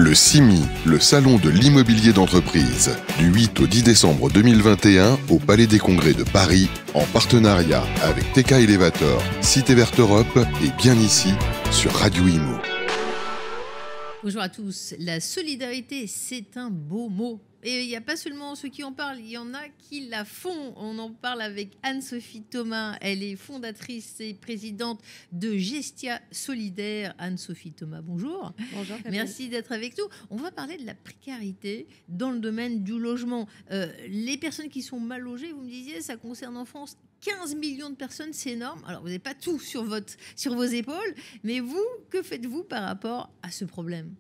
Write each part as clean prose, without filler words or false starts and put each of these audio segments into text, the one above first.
Le CIMI, le salon de l'immobilier d'entreprise, du 8 au 10 décembre 2021 au Palais des Congrès de Paris, en partenariat avec TK Elevator, Cité Verte Europe et Bien Ici sur Radio Imo. Bonjour à tous. La solidarité, c'est un beau mot. Et il n'y a pas seulement ceux qui en parlent, il y en a qui la font. On en parle avec Anne-Sophie Thomas. Elle est fondatrice et présidente de Gestia Solidaire. Anne-Sophie Thomas, bonjour. Bonjour. Merci d'être avec nous. On va parler de la précarité dans le domaine du logement. Les personnes qui sont mal logées, vous me disiez, ça concerne en France 15 millions de personnes, c'est énorme. Alors, vous n'avez pas tout sur vos épaules, mais vous, que faites-vous par rapport à ce problème ?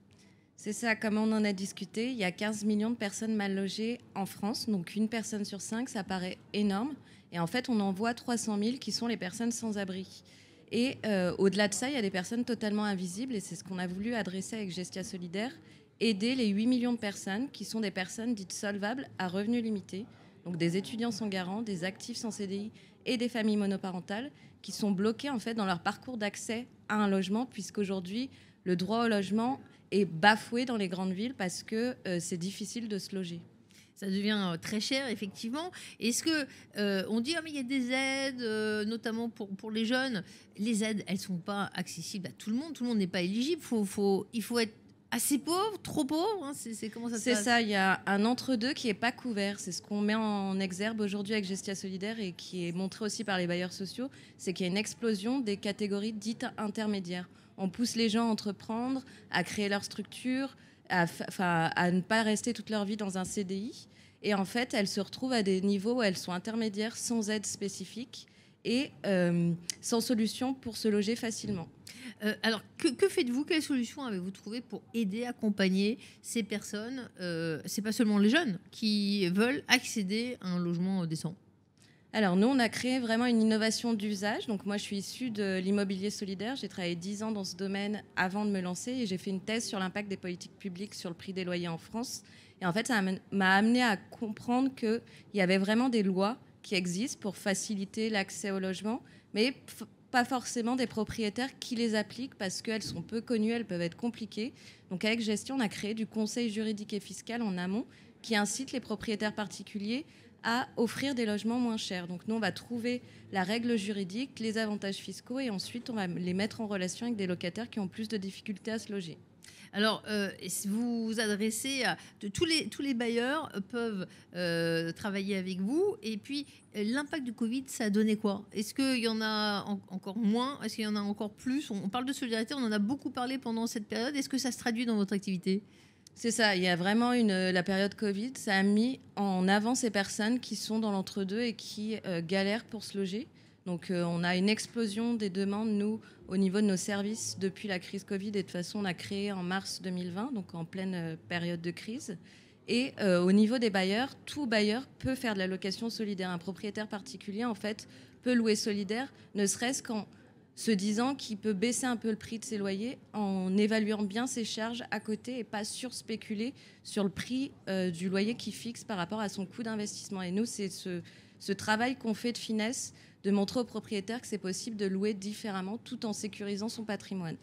C'est ça, comme on en a discuté, il y a 15 millions de personnes mal logées en France, donc une personne sur 5, ça paraît énorme. Et en fait, on en voit 300 000 qui sont les personnes sans abri. Et au-delà de ça, il y a des personnes totalement invisibles, et c'est ce qu'on a voulu adresser avec Gestia Solidaire, aider les 8 millions de personnes qui sont des personnes dites solvables à revenus limités, donc des étudiants sans garant, des actifs sans CDI et des familles monoparentales qui sont bloquées en fait dans leur parcours d'accès à un logement, puisqu'aujourd'hui, le droit au logement est bafoué dans les grandes villes parce que c'est difficile de se loger. Ça devient très cher, effectivement. Est-ce que on dit mais il y a des aides, notamment pour les jeunes. Les aides, elles sont pas accessibles à tout le monde. Tout le monde n'est pas éligible. Il faut être assez pauvre, trop pauvre. Hein. C'est comment ça se passe ? C'est ça. Il y a un entre-deux qui est pas couvert. C'est ce qu'on met en exergue aujourd'hui avec Gestia Solidaire et qui est montré aussi par les bailleurs sociaux. C'est qu'il y a une explosion des catégories dites intermédiaires. On pousse les gens à entreprendre, à créer leur structure, à ne pas rester toute leur vie dans un CDI. Et en fait, elles se retrouvent à des niveaux où elles sont intermédiaires, sans aide spécifique et sans solution pour se loger facilement. Alors, que faites-vous ? Quelle solution avez-vous trouvé pour aider, accompagner ces personnes ? C'est pas seulement les jeunes qui veulent accéder à un logement décent. Alors, nous, on a créé vraiment une innovation d'usage. Donc, moi, je suis issue de l'immobilier solidaire. J'ai travaillé 10 ans dans ce domaine avant de me lancer et j'ai fait une thèse sur l'impact des politiques publiques sur le prix des loyers en France. Et en fait, ça m'a amené à comprendre qu'il y avait vraiment des lois qui existent pour faciliter l'accès au logement, mais pas forcément des propriétaires qui les appliquent parce qu'elles sont peu connues, elles peuvent être compliquées. Donc, avec Gestion, on a créé du conseil juridique et fiscal en amont qui incite les propriétaires particuliers à offrir des logements moins chers. Donc nous, on va trouver la règle juridique, les avantages fiscaux et ensuite, on va les mettre en relation avec des locataires qui ont plus de difficultés à se loger. Alors, vous vous adressez à tous les bailleurs peuvent travailler avec vous. Et puis, l'impact du Covid, ça a donné quoi ? Est-ce qu'il y en a encore moins ? Est-ce qu'il y en a encore plus ? On parle de solidarité, on en a beaucoup parlé pendant cette période. Est-ce que ça se traduit dans votre activité ? C'est ça, il y a vraiment la période Covid, ça a mis en avant ces personnes qui sont dans l'entre-deux et qui galèrent pour se loger. Donc on a une explosion des demandes, nous, au niveau de nos services depuis la crise Covid. Et de toute façon, on a créé en mars 2020, donc en pleine période de crise. Et au niveau des bailleurs, tout bailleur peut faire de la location solidaire. Un propriétaire particulier, en fait, peut louer solidaire, ne serait-ce qu'en se disant qu'il peut baisser un peu le prix de ses loyers en évaluant bien ses charges à côté et pas surspéculer sur le prix du loyer qu'il fixe par rapport à son coût d'investissement. Et nous, c'est ce travail qu'on fait de finesse, de montrer aux propriétaires que c'est possible de louer différemment tout en sécurisant son patrimoine.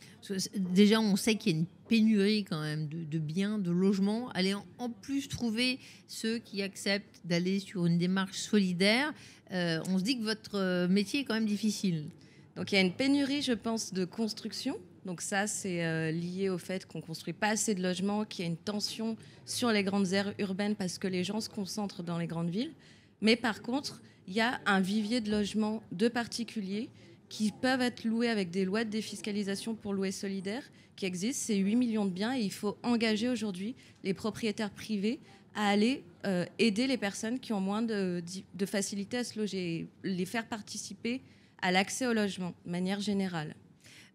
Déjà, on sait qu'il y a une pénurie quand même de biens, de logements. Allez en plus trouver ceux qui acceptent d'aller sur une démarche solidaire. On se dit que votre métier est quand même difficile. Donc il y a une pénurie, je pense, de construction. Donc ça, c'est lié au fait qu'on ne construit pas assez de logements, qu'il y a une tension sur les grandes aires urbaines parce que les gens se concentrent dans les grandes villes. Mais par contre, il y a un vivier de logements de particuliers qui peuvent être loués avec des lois de défiscalisation pour louer solidaire qui existent. C'est 8 millions de biens et il faut engager aujourd'hui les propriétaires privés à aller aider les personnes qui ont moins de facilité à se loger, les faire participer à l'accès au logement, de manière générale.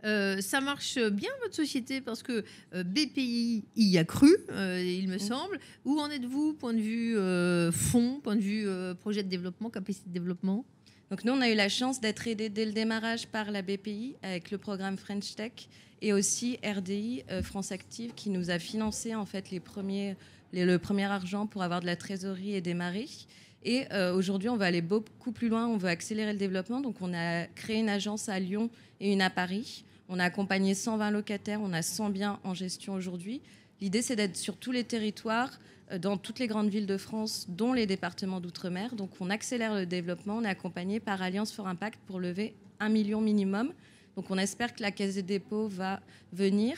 Ça marche bien, votre société, parce que BPI y a cru, il me semble. Où en êtes-vous, point de vue fonds, point de vue projet de développement, capacité de développement ? Donc nous, on a eu la chance d'être aidés dès le démarrage par la BPI avec le programme French Tech et aussi RDI, France Active, qui nous a financé en fait le premier argent pour avoir de la trésorerie et démarrer. Et aujourd'hui, on va aller beaucoup plus loin, on veut accélérer le développement. Donc on a créé une agence à Lyon et une à Paris. On a accompagné 120 locataires, on a 100 biens en gestion aujourd'hui. L'idée, c'est d'être sur tous les territoires, dans toutes les grandes villes de France, dont les départements d'outre-mer. Donc on accélère le développement, on est accompagné par Alliance for Impact pour lever 1 million minimum. Donc on espère que la Caisse des dépôts va venir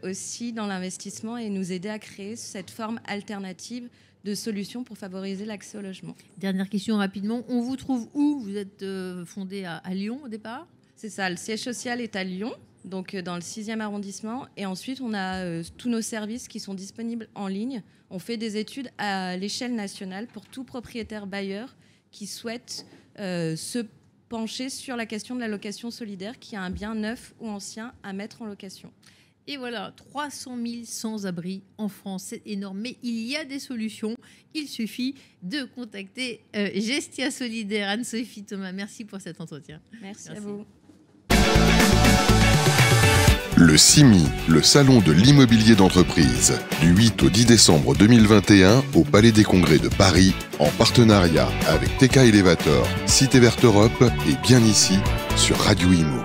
aussi dans l'investissement et nous aider à créer cette forme alternative de solutions pour favoriser l'accès au logement. Dernière question rapidement, on vous trouve où? Vous êtes fondé à Lyon au départ? C'est ça, le siège social est à Lyon, donc dans le 6e arrondissement. Et ensuite, on a tous nos services qui sont disponibles en ligne. On fait des études à l'échelle nationale pour tout propriétaire bailleur qui souhaite se pencher sur la question de la location solidaire, qui a un bien neuf ou ancien à mettre en location. Et voilà, 300 000 sans-abri en France, c'est énorme. Mais il y a des solutions. Il suffit de contacter Gestia Solidaire. Anne-Sophie Thomas, merci pour cet entretien. Merci à vous. Le CIMI, le salon de l'immobilier d'entreprise, du 8 au 10 décembre 2021 au Palais des Congrès de Paris, en partenariat avec TK Elevator, Cité Verte Europe et Bien Ici sur Radio Imo.